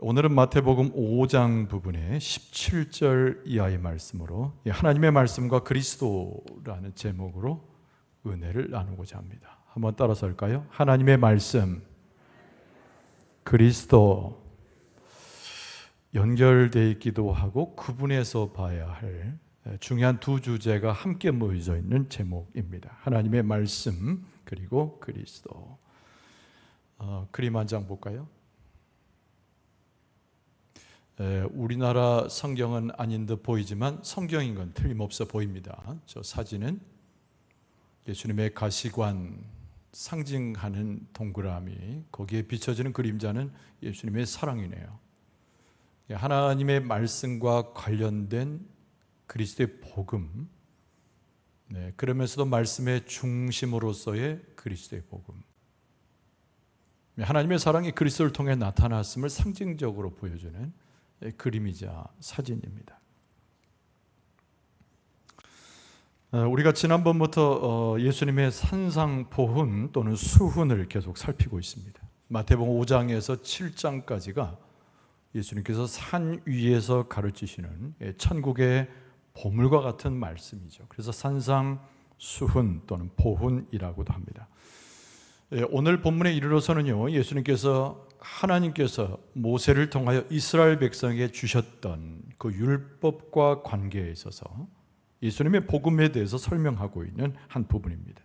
오늘은 마태복음 5장 부분의 17절 이하의 말씀으로 하나님의 말씀과 그리스도라는 제목으로 은혜를 나누고자 합니다. 한번 따라서 할까요? 하나님의 말씀, 그리스도. 연결되어 있기도 하고 구분해서 봐야 할 중요한 두 주제가 함께 모여져 있는 제목입니다. 하나님의 말씀 그리고 그리스도. 그림 한 장 볼까요? 우리나라 성경은 아닌 듯 보이지만 성경인 건 틀림없어 보입니다. 저 사진은 예수님의 가시관 상징하는 동그라미, 거기에 비춰지는 그림자는 예수님의 사랑이네요. 하나님의 말씀과 관련된 그리스도의 복음, 그러면서도 말씀의 중심으로서의 그리스도의 복음, 하나님의 사랑이 그리스도를 통해 나타났음을 상징적으로 보여주는 그림이자 사진입니다. 우리가 지난번부터 예수님의 산상보훈 또는 수훈을 계속 살피고 있습니다. 마태복음 5장에서 7장까지가 예수님께서 산 위에서 가르치시는 천국의 보물과 같은 말씀이죠. 그래서 산상수훈 또는 보훈이라고도 합니다. 오늘 본문에 이르러서는요, 예수님께서 하나님께서 모세를 통하여 이스라엘 백성에게 주셨던 그 율법과 관계에 있어서 예수님의 복음에 대해서 설명하고 있는 한 부분입니다.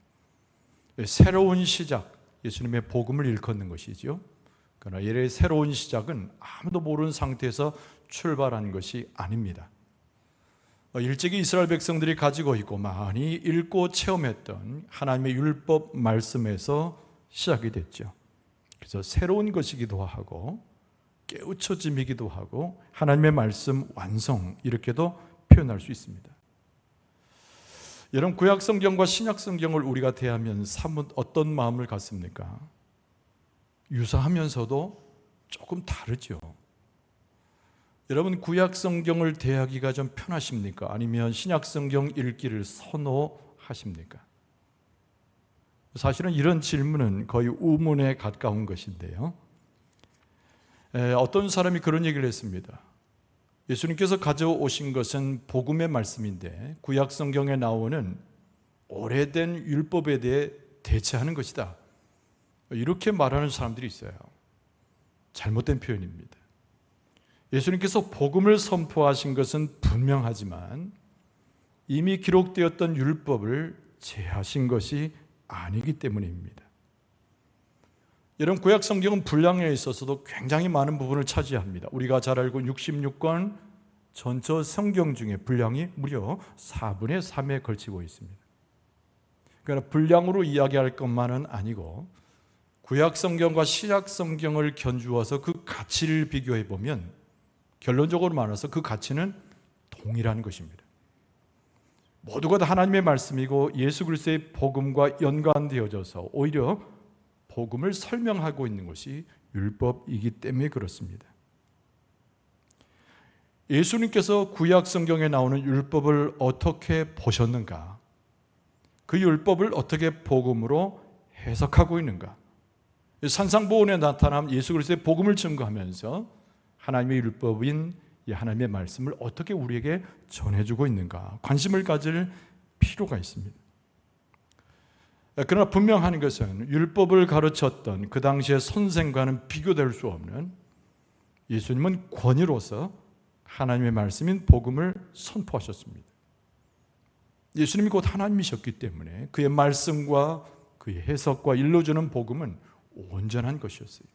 새로운 시작, 예수님의 복음을 일컫는 것이죠. 그러나 이의 새로운 시작은 아무도 모르는 상태에서 출발한 것이 아닙니다. 일찍이 이스라엘 백성들이 가지고 있고 많이 읽고 체험했던 하나님의 율법 말씀에서 시작이 됐죠. 그래서 새로운 것이기도 하고 깨우쳐짐이기도 하고 하나님의 말씀 완성, 이렇게도 표현할 수 있습니다. 여러분, 구약 성경과 신약 성경을 우리가 대하면 사뭇 어떤 마음을 갖습니까? 유사하면서도 조금 다르죠. 여러분, 구약 성경을 대하기가 좀 편하십니까? 아니면 신약 성경 읽기를 선호하십니까? 사실은 이런 질문은 거의 우문에 가까운 것인데요. 어떤 사람이 그런 얘기를 했습니다. 예수님께서 가져오신 것은 복음의 말씀인데 구약 성경에 나오는 오래된 율법에 대해 대체하는 것이다. 이렇게 말하는 사람들이 있어요. 잘못된 표현입니다. 예수님께서 복음을 선포하신 것은 분명하지만 이미 기록되었던 율법을 제하신 것이 아니기 때문입니다. 여러분, 구약 성경은 분량에 있어서도 굉장히 많은 부분을 차지합니다. 우리가 잘 알고 66권 전체 성경 중에 분량이 무려 4분의 3에 걸치고 있습니다. 그러나 분량으로 이야기할 것만은 아니고 구약 성경과 신약 성경을 견주어서 그 가치를 비교해 보면 결론적으로 말해서 그 가치는 동일한 것입니다. 모두가 다 하나님의 말씀이고 예수 그리스도의 복음과 연관되어져서 오히려 복음을 설명하고 있는 것이 율법이기 때문에 그렇습니다. 예수님께서 구약 성경에 나오는 율법을 어떻게 보셨는가? 그 율법을 어떻게 복음으로 해석하고 있는가? 산상보훈에 나타난 예수 그리스도의 복음을 증거하면서 하나님의 율법인 이 하나님의 말씀을 어떻게 우리에게 전해주고 있는가? 관심을 가질 필요가 있습니다. 그러나 분명한 것은 율법을 가르쳤던 그 당시의 선생과는 비교될 수 없는 예수님은 권위로서 하나님의 말씀인 복음을 선포하셨습니다. 예수님이 곧 하나님이셨기 때문에 그의 말씀과 그의 해석과 일러주는 복음은 온전한 것이었어요.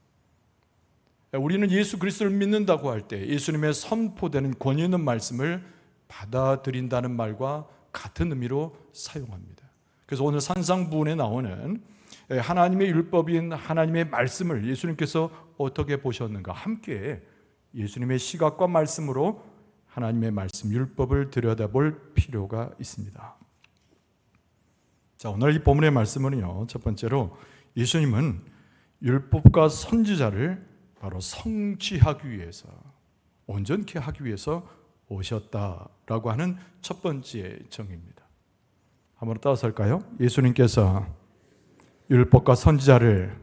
우리는 예수 그리스도를 믿는다고 할 때 예수님의 선포되는 권위 있는 말씀을 받아들인다는 말과 같은 의미로 사용합니다. 그래서 오늘 산상부훈에 나오는 하나님의 율법인 하나님의 말씀을 예수님께서 어떻게 보셨는가, 함께 예수님의 시각과 말씀으로 하나님의 말씀 율법을 들여다볼 필요가 있습니다. 자, 오늘 이 본문의 말씀은요, 첫 번째로 예수님은 율법과 선지자를 바로 성취하기 위해서, 온전케 하기 위해서 오셨다라고 하는 첫 번째 정의입니다. 한번 따라서 할까요? 예수님께서 율법과 선지자를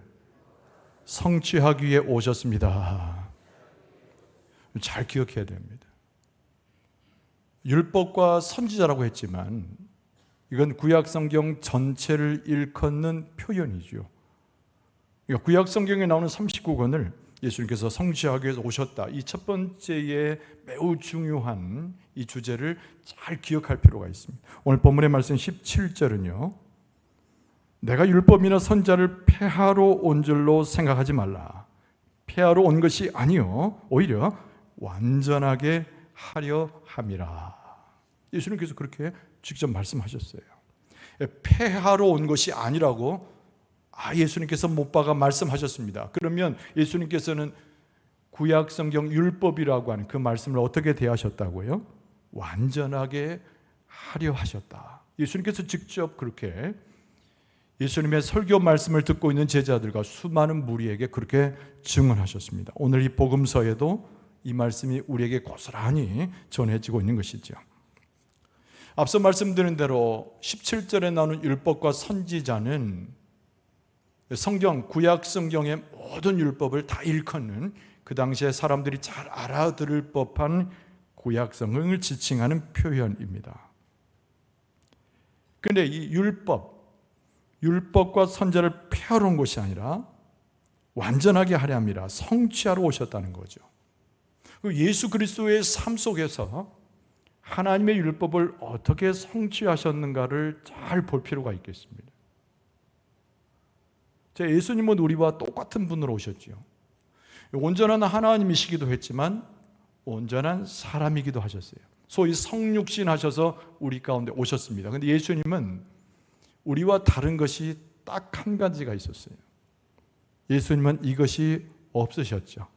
성취하기 위해 오셨습니다. 잘 기억해야 됩니다. 율법과 선지자라고 했지만 이건 구약성경 전체를 일컫는 표현이죠. 그러니까 구약성경에 나오는 39권을 예수님께서 성취하기 위해서 오셨다. 이 첫 번째의 매우 중요한 이 주제를 잘 기억할 필요가 있습니다. 오늘 본문의 말씀 17절은요. 내가 율법이나 선지자를 폐하러 온 줄로 생각하지 말라. 폐하러 온 것이 아니요 오히려 완전하게 하려 함이라. 예수님께서 그렇게 직접 말씀하셨어요. 폐하러 온 것이 아니라고 예수님께서 못 박아 말씀하셨습니다. 그러면 예수님께서는 구약 성경 율법이라고 하는 그 말씀을 어떻게 대하셨다고요? 완전하게 하려 하셨다. 예수님께서 직접 그렇게 예수님의 설교 말씀을 듣고 있는 제자들과 수많은 무리에게 그렇게 증언하셨습니다. 오늘 이 복음서에도 이 말씀이 우리에게 고스란히 전해지고 있는 것이죠. 앞서 말씀드린 대로 17절에 나오는 율법과 선지자는 성경, 구약 성경의 모든 율법을 다 일컫는 그 당시에 사람들이 잘 알아들을 법한 구약 성경을 지칭하는 표현입니다. 그런데 이 율법과 선지자를 폐하러 온 것이 아니라 완전하게 하려 함이라 성취하러 오셨다는 거죠. 예수 그리스도의 삶 속에서 하나님의 율법을 어떻게 성취하셨는가를 잘 볼 필요가 있겠습니다. 예수님은 우리와 똑같은 분으로 오셨죠. 온전한 하나님이시기도 했지만 온전한 사람이기도 하셨어요. 소위 성육신 하셔서 우리 가운데 오셨습니다. 그런데 예수님은 우리와 다른 것이 딱 한 가지가 있었어요. 예수님은 이것이 없으셨죠.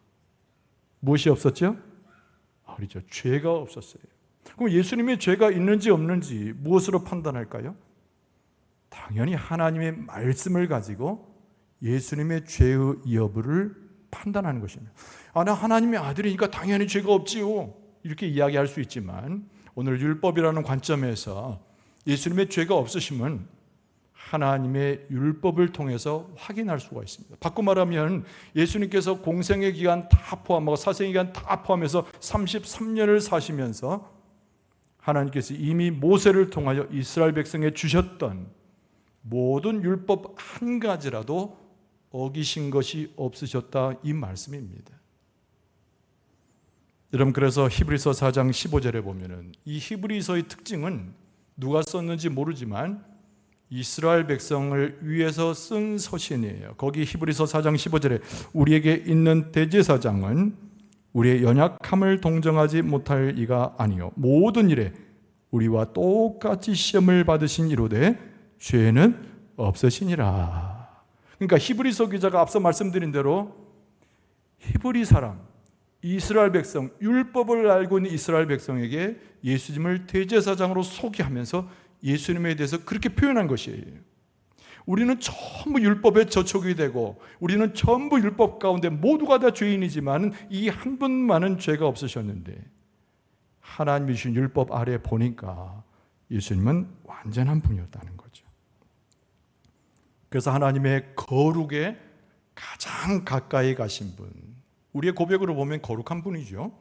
무엇이 없었죠? 그렇죠. 죄가 없었어요. 그럼 예수님의 죄가 있는지 없는지 무엇으로 판단할까요? 당연히 하나님의 말씀을 가지고 예수님의 죄의 여부를 판단하는 것입니다. 나 하나님의 아들이니까 당연히 죄가 없지요. 이렇게 이야기할 수 있지만 오늘 율법이라는 관점에서 예수님의 죄가 없으심은 하나님의 율법을 통해서 확인할 수가 있습니다. 바꿔 말하면 예수님께서 공생의 기간 다 포함하고 사생의 기간 다 포함해서 33년을 사시면서 하나님께서 이미 모세를 통하여 이스라엘 백성에 주셨던 모든 율법 한 가지라도 어기신 것이 없으셨다 이 말씀입니다. 여러분 그래서 히브리서 4장 15절에 보면은 이 히브리서의 특징은 누가 썼는지 모르지만 이스라엘 백성을 위해서 쓴 서신이에요. 거기 히브리서 4장 15절에 우리에게 있는 대제사장은 우리의 연약함을 동정하지 못할 이가 아니요 모든 일에 우리와 똑같이 시험을 받으신 이로되 죄는 없으시니라. 그러니까 히브리서 기자가 앞서 말씀드린 대로 히브리 사람, 이스라엘 백성, 율법을 알고 있는 이스라엘 백성에게 예수님을 대제사장으로 소개하면서 예수님에 대해서 그렇게 표현한 것이에요. 우리는 전부 율법에 저촉이 되고 우리는 전부 율법 가운데 모두가 다 죄인이지만 이 한 분만은 죄가 없으셨는데 하나님이 주신 율법 아래 보니까 예수님은 완전한 분이었다는 거죠. 그래서 하나님의 거룩에 가장 가까이 가신 분, 우리의 고백으로 보면 거룩한 분이죠.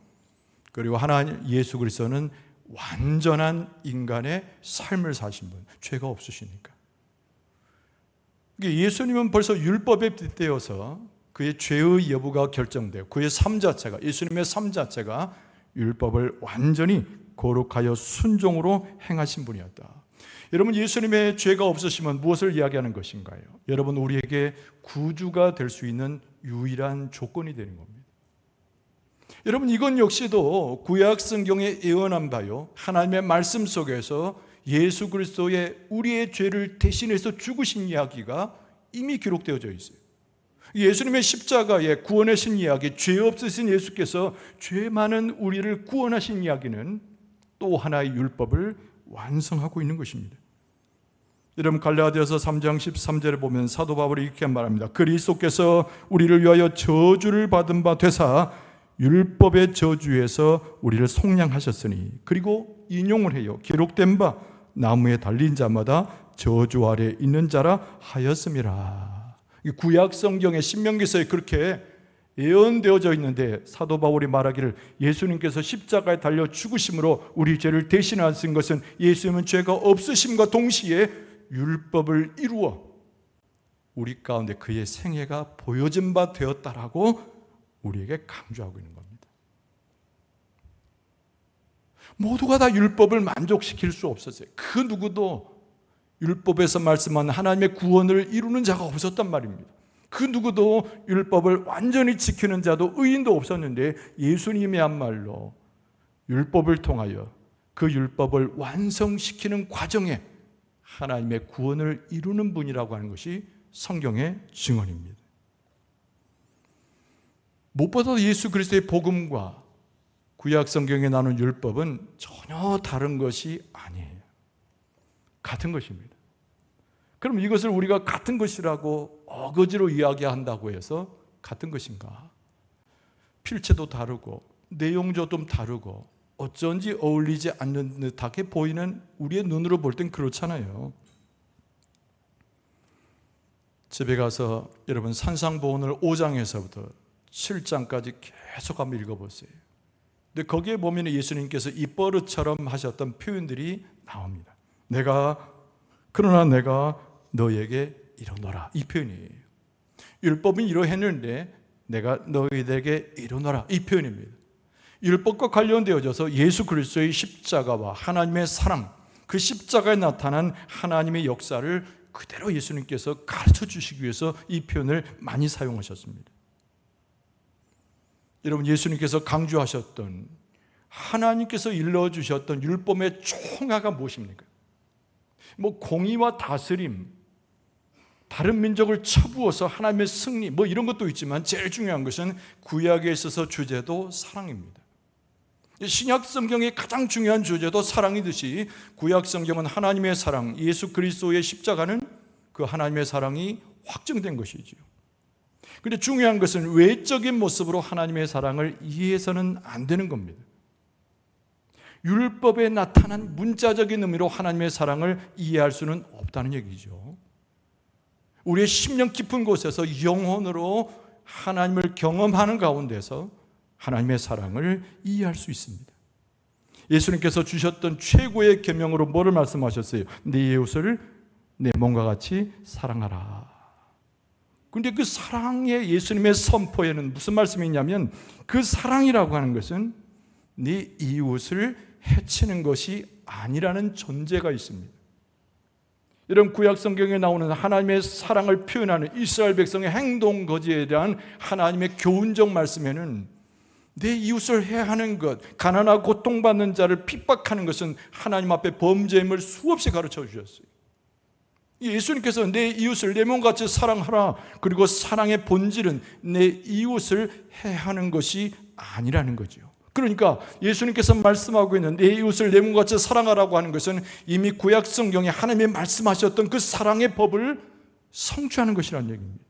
그리고 하나님 예수 그리스도는 완전한 인간의 삶을 사신 분, 죄가 없으시니까. 예수님은 벌써 율법에 빗대어서 그의 죄의 여부가 결정되고 그의 삶 자체가, 예수님의 삶 자체가 율법을 완전히 거룩하여 순종으로 행하신 분이었다. 여러분 예수님의 죄가 없으시면 무엇을 이야기하는 것인가요? 여러분 우리에게 구주가 될 수 있는 유일한 조건이 되는 겁니다. 여러분 이건 역시도 구약 성경에 예언한 바요 하나님의 말씀 속에서 예수 그리스도의 우리의 죄를 대신해서 죽으신 이야기가 이미 기록되어져 있어요. 예수님의 십자가에 구원하신 이야기, 죄 없으신 예수께서 죄 많은 우리를 구원하신 이야기는 또 하나의 율법을 완성하고 있는 것입니다. 여러분 갈라디아서 3장 13절에 보면 사도 바울이 이렇게 말합니다. 그리스도께서 우리를 위하여 저주를 받은 바 되사 율법의 저주에서 우리를 속량하셨으니 그리고 인용을 해요. 기록된 바 나무에 달린 자마다 저주 아래 있는 자라 하였음이라. 구약 성경의 신명기서에 그렇게 예언되어져 있는데 사도 바울이 말하기를 예수님께서 십자가에 달려 죽으심으로 우리 죄를 대신하신 것은 예수님은 죄가 없으심과 동시에 율법을 이루어 우리 가운데 그의 생애가 보여진 바 되었다라고 우리에게 강조하고 있는 겁니다. 모두가 다 율법을 만족시킬 수 없었어요. 그 누구도 율법에서 말씀한 하나님의 구원을 이루는 자가 없었단 말입니다. 그 누구도 율법을 완전히 지키는 자도 의인도 없었는데 예수님이야말로 율법을 통하여 그 율법을 완성시키는 과정에 하나님의 구원을 이루는 분이라고 하는 것이 성경의 증언입니다. 무엇보다도 예수 그리스도의 복음과 구약 성경에 나오는 율법은 전혀 다른 것이 아니에요. 같은 것입니다. 그럼 이것을 우리가 같은 것이라고 어거지로 이야기한다고 해서 같은 것인가? 필체도 다르고 내용도 좀 다르고 어쩐지 어울리지 않는 듯하게 보이는 우리의 눈으로 볼 땐 그렇잖아요. 집에 가서 여러분 산상보훈을 5장에서부터 7장까지 계속 한번 읽어보세요. 근데 거기에 보면 예수님께서 입버릇처럼 하셨던 표현들이 나옵니다. 그러나 내가 너에게 이르노라, 이 표현이에요. 율법은 이러했는데 내가 너희에게 이르노라, 이 표현입니다. 율법과 관련되어져서 예수 그리스도의 십자가와 하나님의 사랑, 그 십자가에 나타난 하나님의 역사를 그대로 예수님께서 가르쳐 주시기 위해서 이 표현을 많이 사용하셨습니다. 여러분, 예수님께서 강조하셨던 하나님께서 일러주셨던 율법의 총화가 무엇입니까? 공의와 다스림, 다른 민족을 쳐부어서 하나님의 승리, 이런 것도 있지만 제일 중요한 것은 구약에 있어서 주제도 사랑입니다. 신약 성경의 가장 중요한 주제도 사랑이듯이 구약 성경은 하나님의 사랑, 예수 그리스도의 십자가는 그 하나님의 사랑이 확증된 것이지요. 그런데 중요한 것은 외적인 모습으로 하나님의 사랑을 이해해서는 안 되는 겁니다. 율법에 나타난 문자적인 의미로 하나님의 사랑을 이해할 수는 없다는 얘기죠. 우리의 심령 깊은 곳에서 영혼으로 하나님을 경험하는 가운데서 하나님의 사랑을 이해할 수 있습니다. 예수님께서 주셨던 최고의 계명으로 뭐를 말씀하셨어요? 네 이웃을 내 몸과 같이 사랑하라. 그런데 그 사랑의 예수님의 선포에는 무슨 말씀이 있냐면 그 사랑이라고 하는 것은 네 이웃을 해치는 것이 아니라는 전제가 있습니다. 이런 구약 성경에 나오는 하나님의 사랑을 표현하는 이스라엘 백성의 행동 거지에 대한 하나님의 교훈적 말씀에는 내 이웃을 해하는 것, 가난하고 고통받는 자를 핍박하는 것은 하나님 앞에 범죄임을 수없이 가르쳐 주셨어요. 예수님께서 내 이웃을 내 몸같이 사랑하라. 그리고 사랑의 본질은 내 이웃을 해하는 것이 아니라는 거죠. 그러니까 예수님께서 말씀하고 있는 내 이웃을 내 몸같이 사랑하라고 하는 것은 이미 구약 성경에 하나님이 말씀하셨던 그 사랑의 법을 성취하는 것이라는 얘기입니다.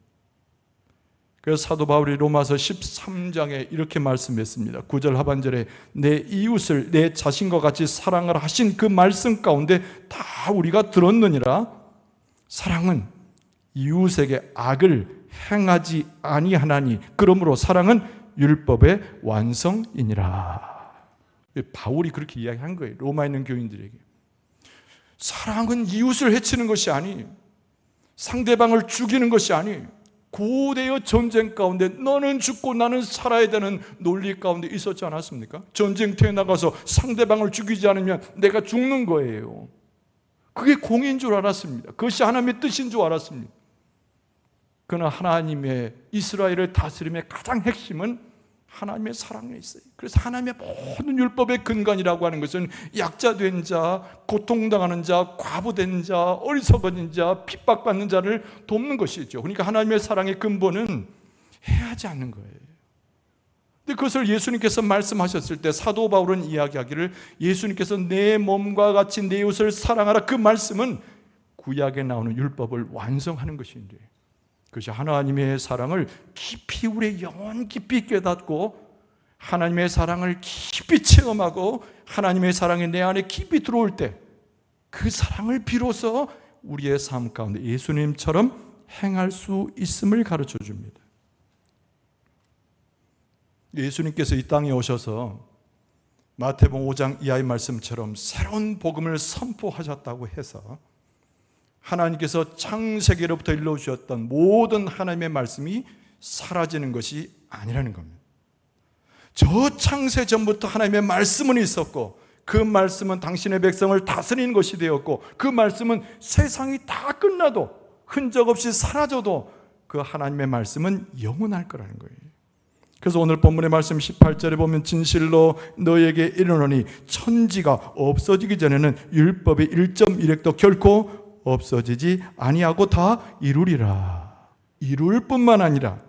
그래서 사도 바울이 로마서 13장에 이렇게 말씀했습니다. 9절 하반절에 내 이웃을 내 자신과 같이 사랑하라 하신 그 말씀 가운데 다 우리가 들었느니라. 사랑은 이웃에게 악을 행하지 아니하나니 그러므로 사랑은 율법의 완성이니라. 바울이 그렇게 이야기한 거예요. 로마에 있는 교인들에게. 사랑은 이웃을 해치는 것이 아니에요. 상대방을 죽이는 것이 아니에요. 고대의 전쟁 가운데 너는 죽고 나는 살아야 되는 논리 가운데 있었지 않았습니까? 전쟁터에 나가서 상대방을 죽이지 않으면 내가 죽는 거예요. 그게 공인 줄 알았습니다. 그것이 하나님의 뜻인 줄 알았습니다. 그러나 하나님의 이스라엘을 다스림의 가장 핵심은 하나님의 사랑에 있어요. 그래서 하나님의 모든 율법의 근간이라고 하는 것은 약자된 자, 고통당하는 자, 과부된 자, 어리석어진 자, 핍박받는 자를 돕는 것이죠. 그러니까 하나님의 사랑의 근본은 해하지 않는 거예요. 근데 그것을 예수님께서 말씀하셨을 때 사도 바울은 이야기하기를 예수님께서 내 몸과 같이 내 이웃을 사랑하라, 그 말씀은 구약에 나오는 율법을 완성하는 것인데, 그것이 하나님의 사랑을 깊이 우리의 영혼 깊이 깨닫고 하나님의 사랑을 깊이 체험하고 하나님의 사랑이 내 안에 깊이 들어올 때 그 사랑을 비로소 우리의 삶 가운데 예수님처럼 행할 수 있음을 가르쳐 줍니다. 예수님께서 이 땅에 오셔서 마태복음 5장 이하의 말씀처럼 새로운 복음을 선포하셨다고 해서 하나님께서 창세기로부터 일러주셨던 모든 하나님의 말씀이 사라지는 것이 아니라는 겁니다. 저 창세 전부터 하나님의 말씀은 있었고 그 말씀은 당신의 백성을 다스리는 것이 되었고 그 말씀은 세상이 다 끝나도 흔적 없이 사라져도 그 하나님의 말씀은 영원할 거라는 거예요. 그래서 오늘 본문의 말씀 18절에 보면 진실로 너에게 이르노니 천지가 없어지기 전에는 율법의 1.1획도 결코 없어지지 아니하고 다 이루리라. 이룰 뿐만 아니라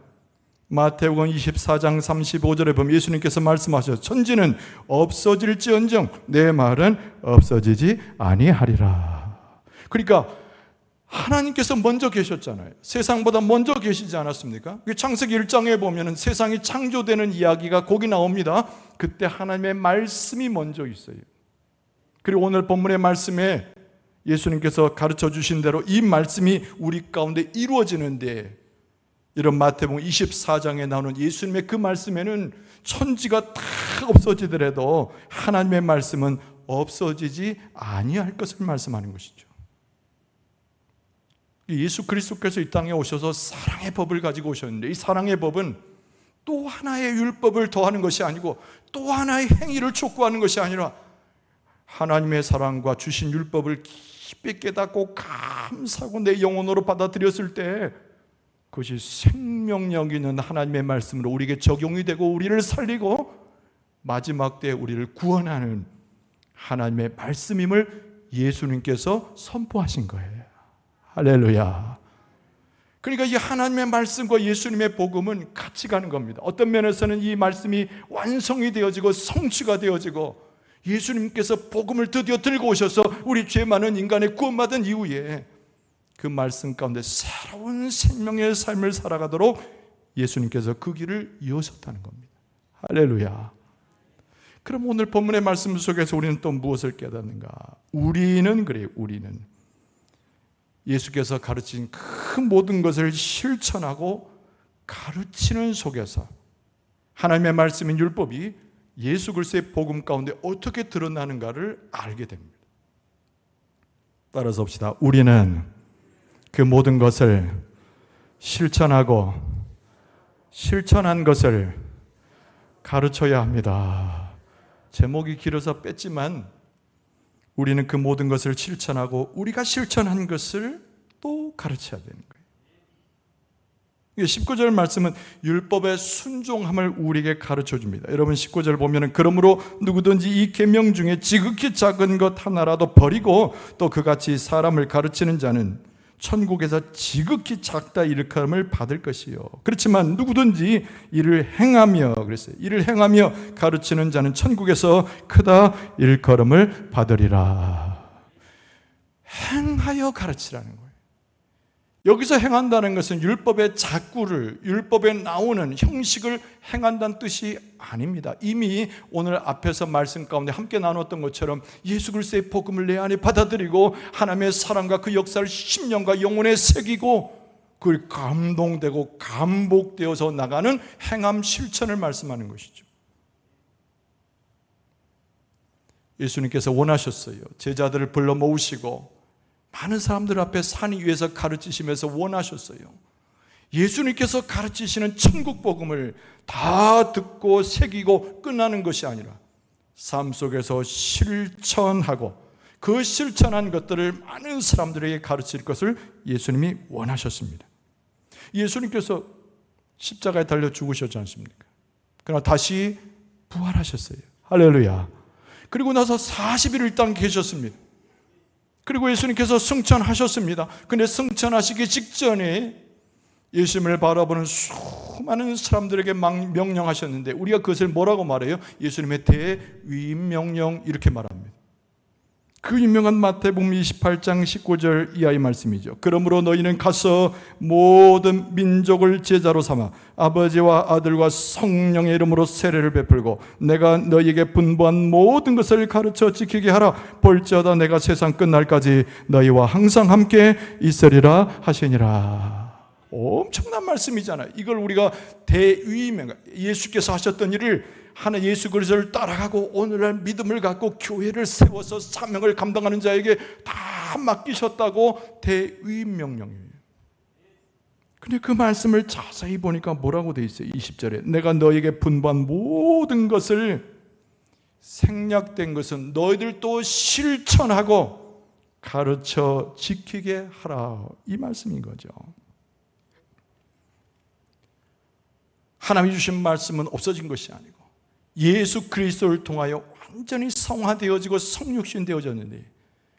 마태복음 24장 35절에 보면 예수님께서 말씀하셔서 천지는 없어질지언정 내 말은 없어지지 아니하리라. 그러니까 하나님께서 먼저 계셨잖아요. 세상보다 먼저 계시지 않았습니까? 창세기 1장에 보면 세상이 창조되는 이야기가 거기 나옵니다. 그때 하나님의 말씀이 먼저 있어요. 그리고 오늘 본문의 말씀에 예수님께서 가르쳐 주신 대로 이 말씀이 우리 가운데 이루어지는데 이런 마태복음 24장에 나오는 예수님의 그 말씀에는 천지가 다 없어지더라도 하나님의 말씀은 없어지지 아니할 것을 말씀하는 것이죠. 예수 그리스도께서 이 땅에 오셔서 사랑의 법을 가지고 오셨는데 이 사랑의 법은 또 하나의 율법을 더하는 것이 아니고 또 하나의 행위를 촉구하는 것이 아니라 하나님의 사랑과 주신 율법을 깊이 깨닫고 감사하고 내 영혼으로 받아들였을 때 그것이 생명력 있는 하나님의 말씀으로 우리에게 적용이 되고 우리를 살리고 마지막 때에 우리를 구원하는 하나님의 말씀임을 예수님께서 선포하신 거예요. 할렐루야. 그러니까 이 하나님의 말씀과 예수님의 복음은 같이 가는 겁니다. 어떤 면에서는 이 말씀이 완성이 되어지고 성취가 되어지고 예수님께서 복음을 드디어 들고 오셔서 우리 죄 많은 인간의 구원받은 이후에 그 말씀 가운데 새로운 생명의 삶을 살아가도록 예수님께서 그 길을 이어셨다는 겁니다. 할렐루야. 그럼 오늘 본문의 말씀 속에서 우리는 또 무엇을 깨닫는가? 우리는 그래요. 우리는 예수께서 가르친 그 모든 것을 실천하고 가르치는 속에서 하나님의 말씀인 율법이 예수 그리스도의 복음 가운데 어떻게 드러나는가를 알게 됩니다. 따라서 봅시다. 우리는 그 모든 것을 실천하고 실천한 것을 가르쳐야 합니다. 제목이 길어서 뺐지만 우리는 그 모든 것을 실천하고 우리가 실천한 것을 또 가르쳐야 되는 거예요. 19절 말씀은 율법의 순종함을 우리에게 가르쳐 줍니다. 여러분 19절 보면 그러므로 누구든지 이 계명 중에 지극히 작은 것 하나라도 버리고 또 그같이 사람을 가르치는 자는 천국에서 지극히 작다 일컬음을 받을 것이요. 그렇지만 누구든지 이를 행하며 그랬어요. 이를 행하며 가르치는 자는 천국에서 크다 일컬음을 받으리라. 행하여 가르치라는 거예요. 여기서 행한다는 것은 율법의 작구를, 율법에 나오는 형식을 행한다는 뜻이 아닙니다. 이미 오늘 앞에서 말씀 가운데 함께 나눴던 것처럼 예수 그리스도의 복음을 내 안에 받아들이고 하나님의 사랑과 그 역사를 심령과 영혼에 새기고 그걸 감동되고 감복되어서 나가는 행함 실천을 말씀하는 것이죠. 예수님께서 원하셨어요. 제자들을 불러 모으시고 많은 사람들 앞에 산 위에서 가르치시면서 원하셨어요. 예수님께서 가르치시는 천국 복음을 다 듣고 새기고 끝나는 것이 아니라 삶 속에서 실천하고 그 실천한 것들을 많은 사람들에게 가르칠 것을 예수님이 원하셨습니다. 예수님께서 십자가에 달려 죽으셨지 않습니까? 그러나 다시 부활하셨어요. 할렐루야. 그리고 나서 40일을 이 땅에 계셨습니다. 그리고 예수님께서 승천하셨습니다. 그런데 승천하시기 직전에 예수님을 바라보는 수많은 사람들에게 명령하셨는데 우리가 그것을 뭐라고 말해요? 예수님의 대위임 명령 이렇게 말합니다. 그 유명한 마태복음 28장 19절 이하의 말씀이죠. 그러므로 너희는 가서 모든 민족을 제자로 삼아 아버지와 아들과 성령의 이름으로 세례를 베풀고 내가 너희에게 분부한 모든 것을 가르쳐 지키게 하라. 볼지어다 내가 세상 끝날까지 너희와 항상 함께 있으리라 하시니라. 엄청난 말씀이잖아요. 이걸 우리가 대위명, 예수께서 하셨던 일을 하나 예수 그리스도를 따라가고 오늘날 믿음을 갖고 교회를 세워서 사명을 감당하는 자에게 다 맡기셨다고 대위명령이에요. 근데 그 말씀을 자세히 보니까 뭐라고 돼 있어요? 20절에 내가 너에게 분부한 모든 것을 생략된 것은 너희들도 실천하고 가르쳐 지키게 하라, 이 말씀인 거죠. 하나님이 주신 말씀은 없어진 것이 아니고 예수 그리스도를 통하여 완전히 성화되어지고 성육신 되어졌는데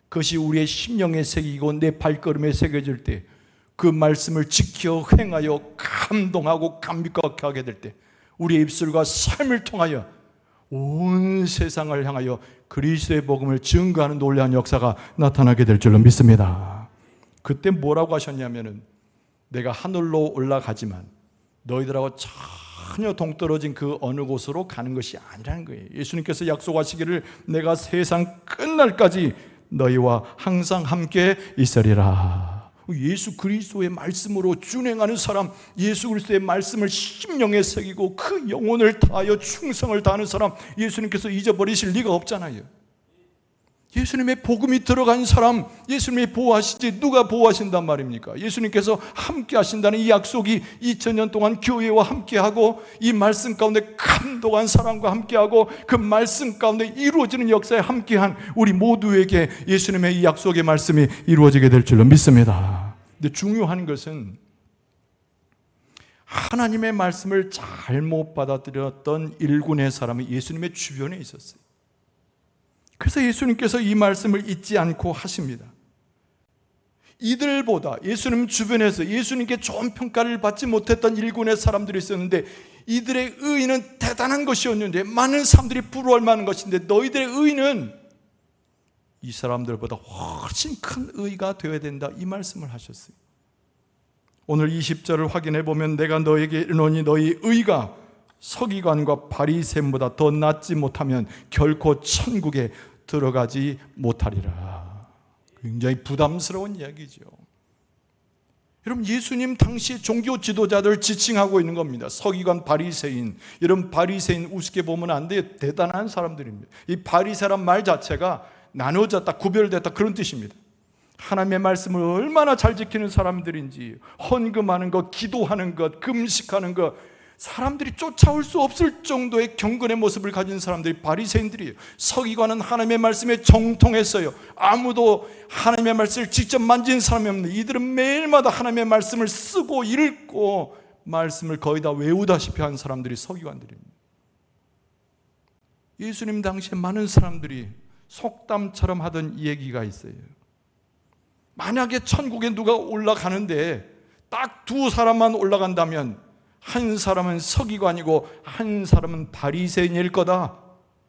그것이 우리의 심령에 새기고 내 발걸음에 새겨질 때 그 말씀을 지켜 행하여 감동하고 감격하게 하게 될 때 우리의 입술과 삶을 통하여 온 세상을 향하여 그리스도의 복음을 증거하는 놀라운 역사가 나타나게 될 줄로 믿습니다. 그때 뭐라고 하셨냐면은 내가 하늘로 올라가지만 너희들하고 전혀 동떨어진 그 어느 곳으로 가는 것이 아니라는 거예요. 예수님께서 약속하시기를 내가 세상 끝날까지 너희와 항상 함께 있으리라. 예수 그리스도의 말씀으로 준행하는 사람, 예수 그리스도의 말씀을 심령에 새기고 그 영혼을 다하여 충성을 다하는 사람, 예수님께서 잊어버리실 리가 없잖아요. 예수님의 복음이 들어간 사람, 예수님이 보호하시지 누가 보호하신단 말입니까? 예수님께서 함께 하신다는 이 약속이 2000년 동안 교회와 함께하고 이 말씀 가운데 감동한 사람과 함께하고 그 말씀 가운데 이루어지는 역사에 함께한 우리 모두에게 예수님의 이 약속의 말씀이 이루어지게 될 줄로 믿습니다. 근데 중요한 것은 하나님의 말씀을 잘못 받아들였던 일군의 사람이 예수님의 주변에 있었어요. 그래서 예수님께서 이 말씀을 잊지 않고 하십니다. 이들보다 예수님 주변에서 예수님께 좋은 평가를 받지 못했던 일군의 사람들이 있었는데 이들의 의의는 대단한 것이었는데 많은 사람들이 부러워할 만한 것인데 너희들의 의의는 이 사람들보다 훨씬 큰 의의가 되어야 된다, 이 말씀을 하셨어요. 오늘 20절을 확인해 보면 내가 너에게 이르노니 너희 의의가 서기관과 바리새인보다 더 낫지 못하면 결코 천국에 들어가지 못하리라. 굉장히 부담스러운 이야기죠. 여러분, 예수님 당시 종교 지도자들 지칭하고 있는 겁니다. 서기관, 바리새인. 여러분, 바리새인 우습게 보면 안 돼요. 대단한 사람들입니다. 이 바리새란 말 자체가 나눠졌다, 구별됐다, 그런 뜻입니다. 하나님의 말씀을 얼마나 잘 지키는 사람들인지, 헌금하는 것, 기도하는 것, 금식하는 것, 사람들이 쫓아올 수 없을 정도의 경건의 모습을 가진 사람들이 바리새인들이에요. 서기관은 하나님의 말씀에 정통했어요. 아무도 하나님의 말씀을 직접 만진 사람이 없는데 이들은 매일마다 하나님의 말씀을 쓰고 읽고 말씀을 거의 다 외우다시피 한 사람들이 서기관들입니다. 예수님 당시에 많은 사람들이 속담처럼 하던 얘기가 있어요. 만약에 천국에 누가 올라가는데 딱 두 사람만 올라간다면 한 사람은 서기관이고 한 사람은 바리새인일 거다.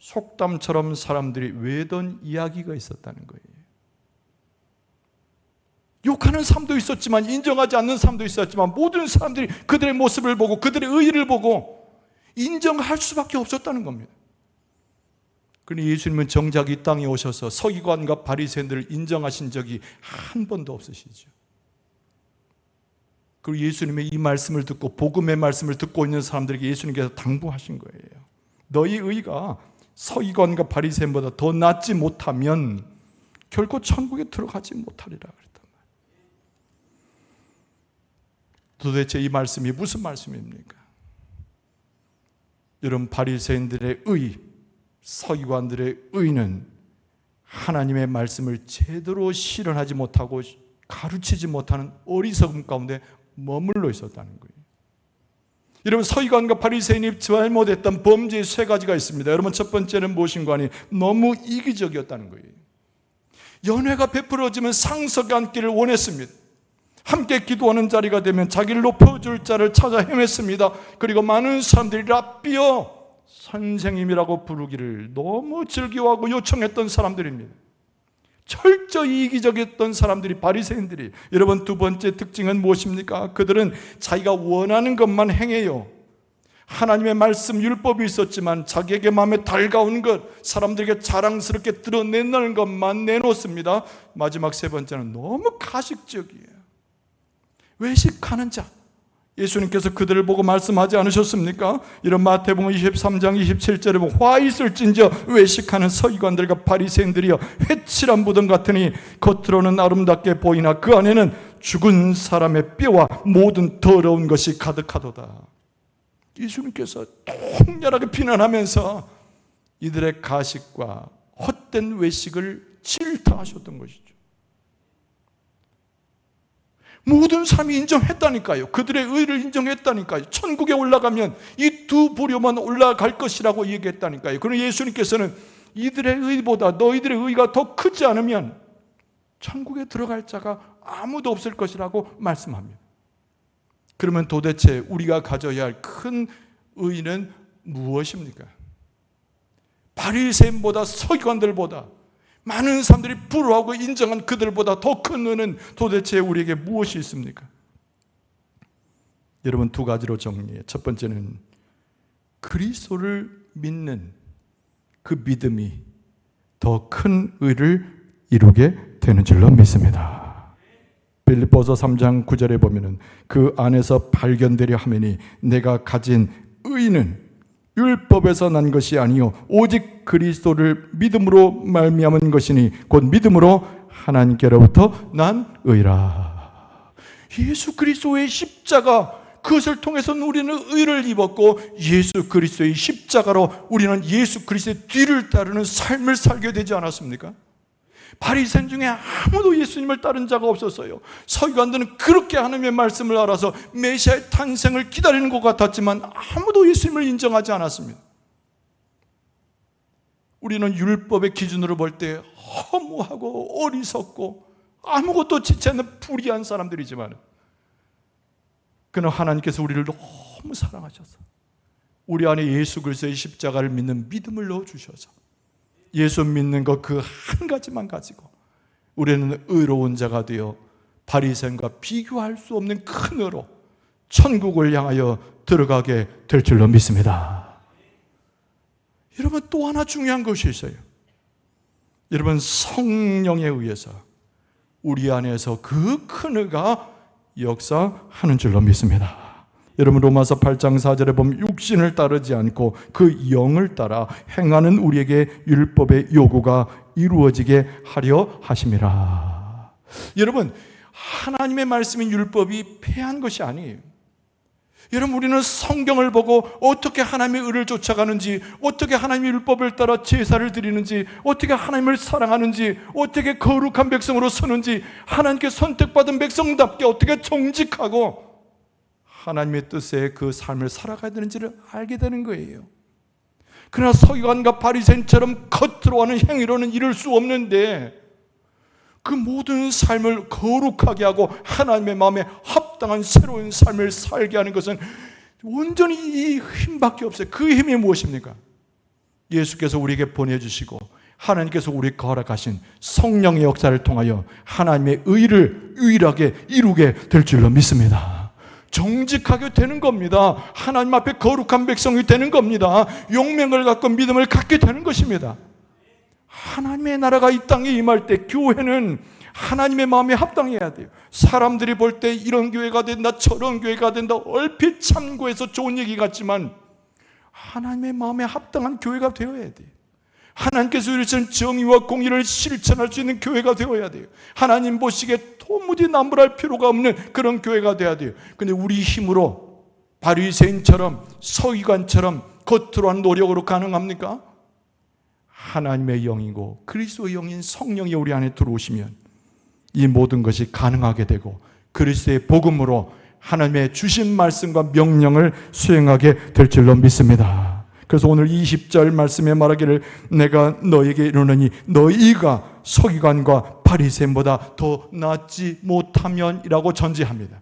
속담처럼 사람들이 외던 이야기가 있었다는 거예요. 욕하는 사람도 있었지만 인정하지 않는 사람도 있었지만 모든 사람들이 그들의 모습을 보고 그들의 의의를 보고 인정할 수밖에 없었다는 겁니다. 그런데 예수님은 정작 이 땅에 오셔서 서기관과 바리새인들을 인정하신 적이 한 번도 없으시죠. 그리고 예수님의 이 말씀을 듣고 복음의 말씀을 듣고 있는 사람들에게 예수님께서 당부하신 거예요. 너희 의가 서기관과 바리새인보다 더 낫지 못하면 결코 천국에 들어가지 못하리라 그랬단 말이에요. 도대체 이 말씀이 무슨 말씀입니까? 여러분, 바리새인들의 의, 서기관들의 의는 하나님의 말씀을 제대로 실현하지 못하고 가르치지 못하는 어리석음 가운데 머물러 있었다는 거예요. 여러분, 서기관과 바리새인이 잘못했던 범죄의 세 가지가 있습니다. 여러분, 첫 번째는 무엇인가 하니 너무 이기적이었다는 거예요. 연회가 베풀어지면 상석에 앉기를 원했습니다. 함께 기도하는 자리가 되면 자기를 높여줄 자를 찾아 헤맸습니다. 그리고 많은 사람들이 랍비여, 선생님이라고 부르기를 너무 즐겨하고 요청했던 사람들입니다. 철저히 이기적이었던 사람들이 바리새인들이. 여러분, 두 번째 특징은 무엇입니까? 그들은 자기가 원하는 것만 행해요. 하나님의 말씀 율법이 있었지만 자기에게 마음에 달가운 것, 사람들에게 자랑스럽게 드러내는 것만 내놓습니다. 마지막 세 번째는 너무 가식적이에요. 외식하는 자. 예수님께서 그들을 보고 말씀하지 않으셨습니까? 이런 마태복음 23장 27절에 보면 화 있을진저 외식하는 서기관들과 바리새인들이여 회칠한 무덤 같으니 겉으로는 아름답게 보이나 그 안에는 죽은 사람의 뼈와 모든 더러운 것이 가득하도다. 예수님께서 통렬하게 비난하면서 이들의 가식과 헛된 외식을 질타하셨던 것이죠. 모든 사람이 인정했다니까요. 그들의 의를 인정했다니까요. 천국에 올라가면 이 두 부류만 올라갈 것이라고 얘기했다니까요. 그러나 예수님께서는 이들의 의보다 너희들의 의가 더 크지 않으면 천국에 들어갈 자가 아무도 없을 것이라고 말씀합니다. 그러면 도대체 우리가 가져야 할 큰 의는 무엇입니까? 바리새인보다 서기관들보다 많은 사람들이 부러워하고 인정한 그들보다 더 큰 의는 도대체 우리에게 무엇이 있습니까? 여러분, 두 가지로 정리해요. 첫 번째는 그리스도를 믿는 그 믿음이 더 큰 의를 이루게 되는 줄로 믿습니다. 빌립보서 3장 9절에 보면은 그 안에서 발견되려 하매니 내가 가진 의는 율법에서 난 것이 아니요 오직 그리스도를 믿음으로 말미암은 것이니 곧 믿음으로 하나님께로부터 난 의라. 예수 그리스도의 십자가, 그것을 통해서 우리는 의를 입었고 예수 그리스도의 십자가로 우리는 예수 그리스도의 뒤를 따르는 삶을 살게 되지 않았습니까? 바리새인 중에 아무도 예수님을 따른 자가 없었어요. 서기관들은 그렇게 하나님의 말씀을 알아서 메시아의 탄생을 기다리는 것 같았지만 아무도 예수님을 인정하지 않았습니다. 우리는 율법의 기준으로 볼 때 허무하고 어리석고 아무것도 지치 않는 불의한 사람들이지만, 그러나 하나님께서 우리를 너무 사랑하셔서 우리 안에 예수 그리스도의 십자가를 믿는 믿음을 넣어주셔서 예수 믿는 것 그 한 가지만 가지고 우리는 의로운 자가 되어 바리새인과 비교할 수 없는 큰 의로 천국을 향하여 들어가게 될 줄로 믿습니다. 여러분, 또 하나 중요한 것이 있어요. 여러분, 성령에 의해서 우리 안에서 그 큰 의가 역사하는 줄로 믿습니다. 여러분, 로마서 8장 4절에 보면 육신을 따르지 않고 그 영을 따라 행하는 우리에게 율법의 요구가 이루어지게 하려 하심이라. 여러분, 하나님의 말씀인 율법이 패한 것이 아니에요. 여러분, 우리는 성경을 보고 어떻게 하나님의 의를 쫓아가는지, 어떻게 하나님의 율법을 따라 제사를 드리는지, 어떻게 하나님을 사랑하는지, 어떻게 거룩한 백성으로 서는지, 하나님께 선택받은 백성답게 어떻게 정직하고 하나님의 뜻에 그 삶을 살아가야 되는지를 알게 되는 거예요. 그러나 서기관과 바리새인처럼 겉으로 하는 행위로는 이룰 수 없는데 그 모든 삶을 거룩하게 하고 하나님의 마음에 합당한 새로운 삶을 살게 하는 것은 온전히 이 힘밖에 없어요. 그 힘이 무엇입니까? 예수께서 우리에게 보내주시고 하나님께서 우리에게 허락하신 성령의 역사를 통하여 하나님의 의를 유일하게 이루게 될 줄로 믿습니다. 정직하게 되는 겁니다. 하나님 앞에 거룩한 백성이 되는 겁니다. 용맹을 갖고 믿음을 갖게 되는 것입니다. 하나님의 나라가 이 땅에 임할 때 교회는 하나님의 마음에 합당해야 돼요. 사람들이 볼 때 이런 교회가 된다, 저런 교회가 된다, 얼핏 참고해서 좋은 얘기 같지만 하나님의 마음에 합당한 교회가 되어야 돼요. 하나님께서 이루신 정의와 공의를 실천할 수 있는 교회가 되어야 돼요. 하나님 보시기에 도무지 남불할 필요가 없는 그런 교회가 되어야 돼요. 근데 우리 힘으로 바리새인처럼 서기관처럼 겉으로 한 노력으로 가능합니까? 하나님의 영이고 그리스도의 영인 성령이 우리 안에 들어오시면 이 모든 것이 가능하게 되고 그리스도의 복음으로 하나님의 주신 말씀과 명령을 수행하게 될 줄로 믿습니다. 그래서 오늘 20절 말씀에 말하기를 내가 너에게 이르노니 너희가 서기관과 바리새인보다 더 낫지 못하면이라고 전제합니다.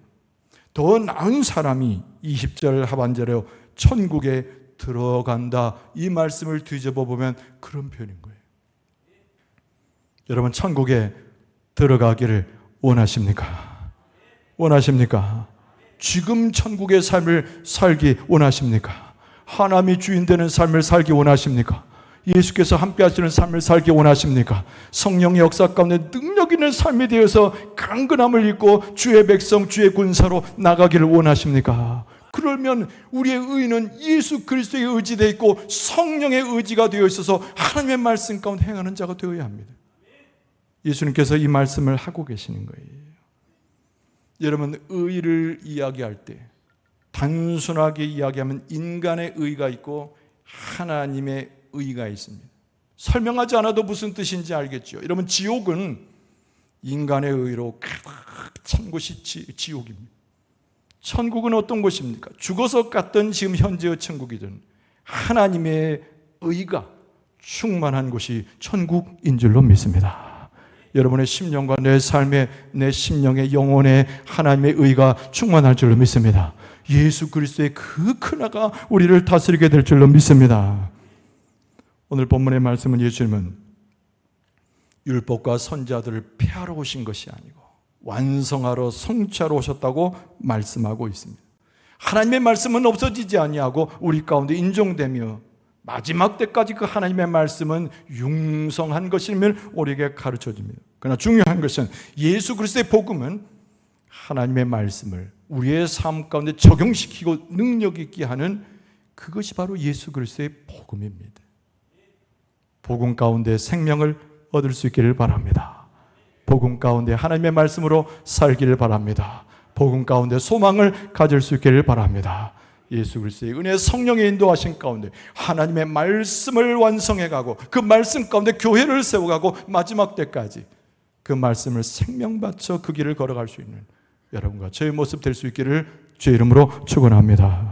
더 나은 사람이 20절 하반절에 천국에 들어간다, 이 말씀을 뒤집어 보면 그런 표현인 거예요. 여러분, 천국에 들어가기를 원하십니까? 원하십니까? 지금 천국의 삶을 살기 원하십니까? 하나님이 주인 되는 삶을 살기 원하십니까? 예수께서 함께 하시는 삶을 살기 원하십니까? 성령의 역사 가운데 능력 있는 삶이 되어서 강건함을 입고 주의 백성, 주의 군사로 나가기를 원하십니까? 그러면 우리의 의는 예수 그리스도의 의지되어 있고 성령의 의지가 되어 있어서 하나님의 말씀 가운데 행하는 자가 되어야 합니다. 예수님께서 이 말씀을 하고 계시는 거예요. 여러분, 의를 이야기할 때 단순하게 이야기하면 인간의 의가 있고 하나님의 의가 있습니다. 설명하지 않아도 무슨 뜻인지 알겠죠? 여러분, 지옥은 인간의 의로 가득 찬 곳이 지옥입니다. 천국은 어떤 곳입니까? 죽어서 갔던 지금 현재의 천국이든 하나님의 의가 충만한 곳이 천국인 줄로 믿습니다. 여러분의 심령과 내 삶의, 내 심령의 영혼에 하나님의 의가 충만할 줄로 믿습니다. 예수 그리스도의 그 큰아가 우리를 다스리게 될 줄로 믿습니다. 오늘 본문의 말씀은 예수님은 율법과 선지자들을 폐하러 오신 것이 아니고 완성하러 성취하러 오셨다고 말씀하고 있습니다. 하나님의 말씀은 없어지지 아니하고 우리 가운데 인정되며 마지막 때까지 그 하나님의 말씀은 융성한 것임을 우리에게 가르쳐줍니다. 그러나 중요한 것은 예수 그리스도의 복음은 하나님의 말씀을 우리의 삶 가운데 적용시키고 능력 있게 하는 그것이 바로 예수 그리스도의 복음입니다. 복음 가운데 생명을 얻을 수 있기를 바랍니다. 복음 가운데 하나님의 말씀으로 살기를 바랍니다. 복음 가운데 소망을 가질 수 있기를 바랍니다. 예수 그리스도의 은혜 성령의 인도하신 가운데 하나님의 말씀을 완성해가고 그 말씀 가운데 교회를 세워가고 마지막 때까지 그 말씀을 생명 바쳐 그 길을 걸어갈 수 있는 여러분과 저의 모습 될 수 있기를 주의 이름으로 축원합니다.